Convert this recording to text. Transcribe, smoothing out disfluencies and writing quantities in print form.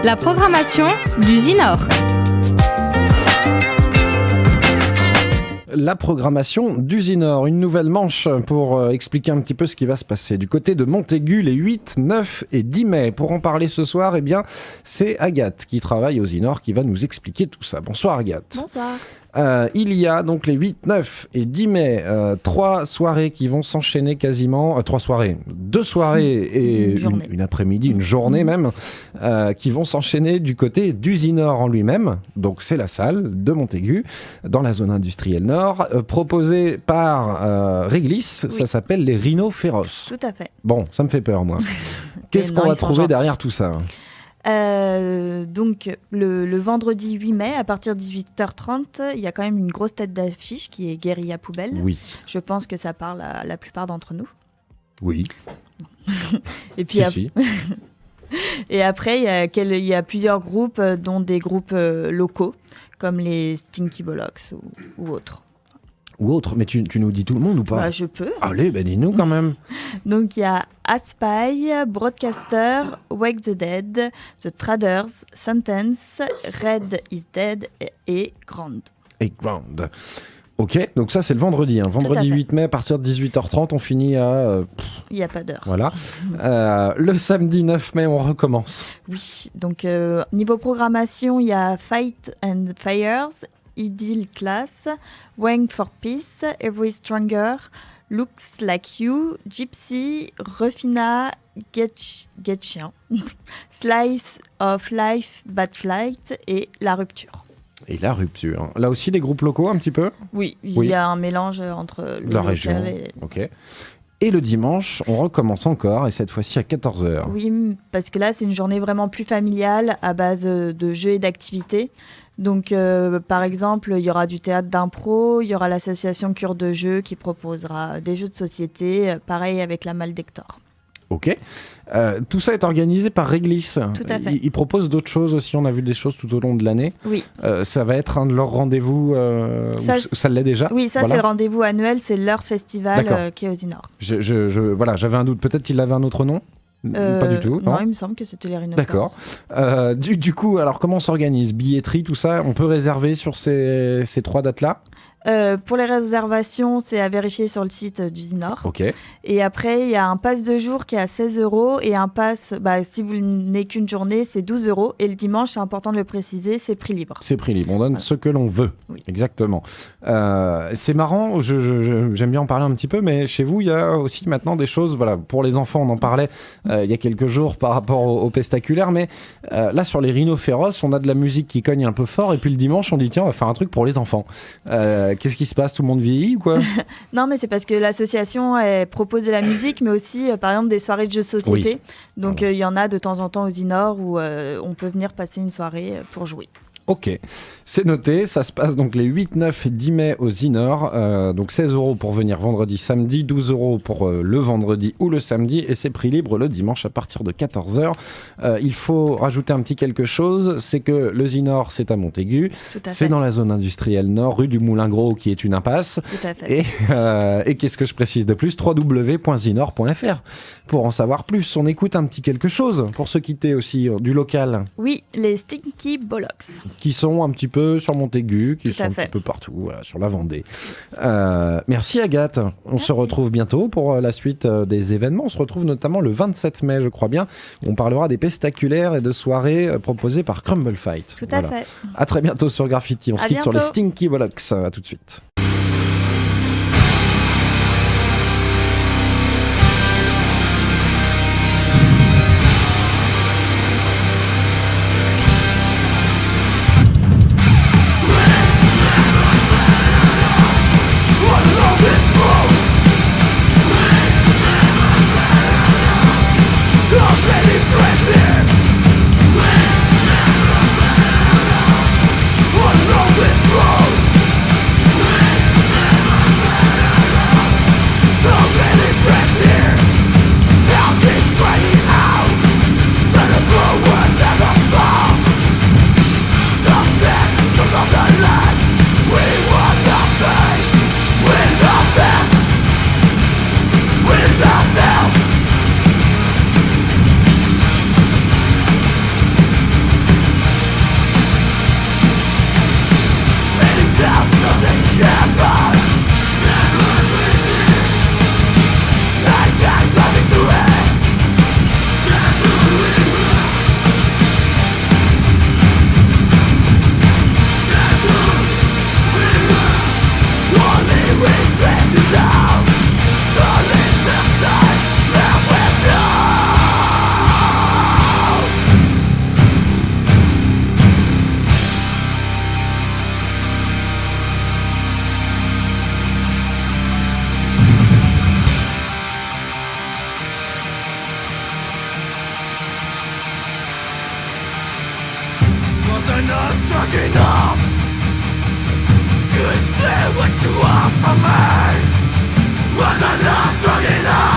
La programmation du Zinor. La programmation du Zinor, une nouvelle manche pour expliquer un petit peu ce qui va se passer du côté de Montaigu les 8, 9 et 10 mai. Pour en parler ce soir, c'est Agathe qui travaille au Zinor qui va nous expliquer tout ça. Bonsoir Agathe. Bonsoir. Il y a donc les 8, 9 et 10 mai, 3 soirées qui vont s'enchaîner quasiment, 3 soirées, 2 soirées et une après-midi, une journée même, qui vont s'enchaîner du côté du Zinor en lui-même. Donc c'est la salle de Montaigu, dans la zone industrielle nord, proposée par Réglisse, oui. Ça s'appelle les Rhinos Féroces. Tout à fait. Bon, ça me fait peur moi. Qu'est-ce qu'on va trouver derrière tout ça ? Donc le vendredi 8 mai à partir de 18h30 il y a quand même une grosse tête d'affiche qui est Guérilla Poubelle. Oui. Je pense que ça parle à la plupart d'entre nous. Oui. Et puis si. Et après il y a plusieurs groupes dont des groupes locaux comme les Stinky Bollocks ou autres. Ou autre, mais tu nous dis tout le monde ou pas ? Bah, je peux. Allez, dis-nous quand même. Donc il y a Aspy, Broadcaster, Wake the Dead, The Traders, Sentence, Red is Dead et Grand. Et Grand. Ok, donc ça c'est le vendredi. Vendredi 8 mai à partir de 18h30, on finit à... Il n'y a pas d'heure. Voilà. Le samedi 9 mai, on recommence. Oui, donc niveau programmation, il y a Fight and Fires, Idyll Class, Wang for Peace, Every Stronger, Looks Like You, Gypsy, Refina, Getchien, Slice of Life, Bad Flight et La Rupture. Et La Rupture. Là aussi, des groupes locaux un petit peu ? Oui, il y a un mélange entre la région. Ok. Et le dimanche, on recommence encore, et cette fois-ci à 14h. Oui, parce que là, c'est une journée vraiment plus familiale, à base de jeux et d'activités. Donc, par exemple, il y aura du théâtre d'impro, il y aura l'association Cure de Jeux qui proposera des jeux de société, pareil avec la Malle d'Hector. Ok. Tout ça est organisé par Réglisse. Tout à fait. Ils proposent d'autres choses aussi, on a vu des choses tout au long de l'année. Oui. Ça va être un de leurs rendez-vous, ça l'est déjà ? Oui, ça voilà. C'est le rendez-vous annuel, c'est leur festival qui est au Zinor. Voilà, j'avais un doute, peut-être qu'il avait un autre nom ? Pas du tout. Non, il me semble que c'était les Rhinos. D'accord. Du coup, alors comment on s'organise ? Billetterie, tout ça, on peut réserver sur ces 3 dates-là ? Pour les réservations, c'est à vérifier sur le site du Zinor. Ok. Et après, il y a un pass de jour qui est à 16€ et un pass, si vous n'avez qu'une journée, c'est 12€. Et le dimanche, c'est important de le préciser, c'est prix libre. C'est prix libre, on donne ce que l'on veut. Oui. Exactement. C'est marrant, j'aime bien en parler un petit peu, mais chez vous, il y a aussi maintenant des choses, voilà, pour les enfants, on en parlait il y a quelques jours par rapport au pestaculaire, mais là, sur les Rhinos Féroces, on a de la musique qui cogne un peu fort, et puis le dimanche, on dit, tiens, on va faire un truc pour les enfants. Qu'est-ce qui se passe ? Tout le monde vieillit ou quoi ? Non, mais c'est parce que l'association propose de la musique, mais aussi, par exemple, des soirées de jeux de société. Oui. Donc, il y en a de temps en temps au Zinor où on peut venir passer une soirée pour jouer. Ok, c'est noté, ça se passe donc les 8, 9 et 10 mai au Zinor, donc 16€ pour venir vendredi, samedi, 12€ pour le vendredi ou le samedi, et c'est prix libre le dimanche à partir de 14h. Il faut rajouter un petit quelque chose, c'est que le Zinor c'est à Montaigu, c'est dans la zone industrielle nord, rue du Moulin Gros qui est une impasse. Tout à fait. Et qu'est-ce que je précise de plus ? www.zinor.fr pour en savoir plus. On écoute un petit quelque chose pour se quitter aussi du local. Oui, les Stinky Bollocks. Qui sont un petit peu sur Montaigu, qui sont un petit peu partout, voilà, sur la Vendée. Merci Agathe. On se retrouve bientôt pour la suite des événements. On se retrouve notamment le 27 mai, je crois bien. On parlera des pestaculaires et de soirées proposées par Crumble Fight. Tout à fait. À très bientôt sur Graffiti. On se quitte sur les Stinky Bollocks. À tout de suite. This road enough to explain what you want from me? Was I not strong enough?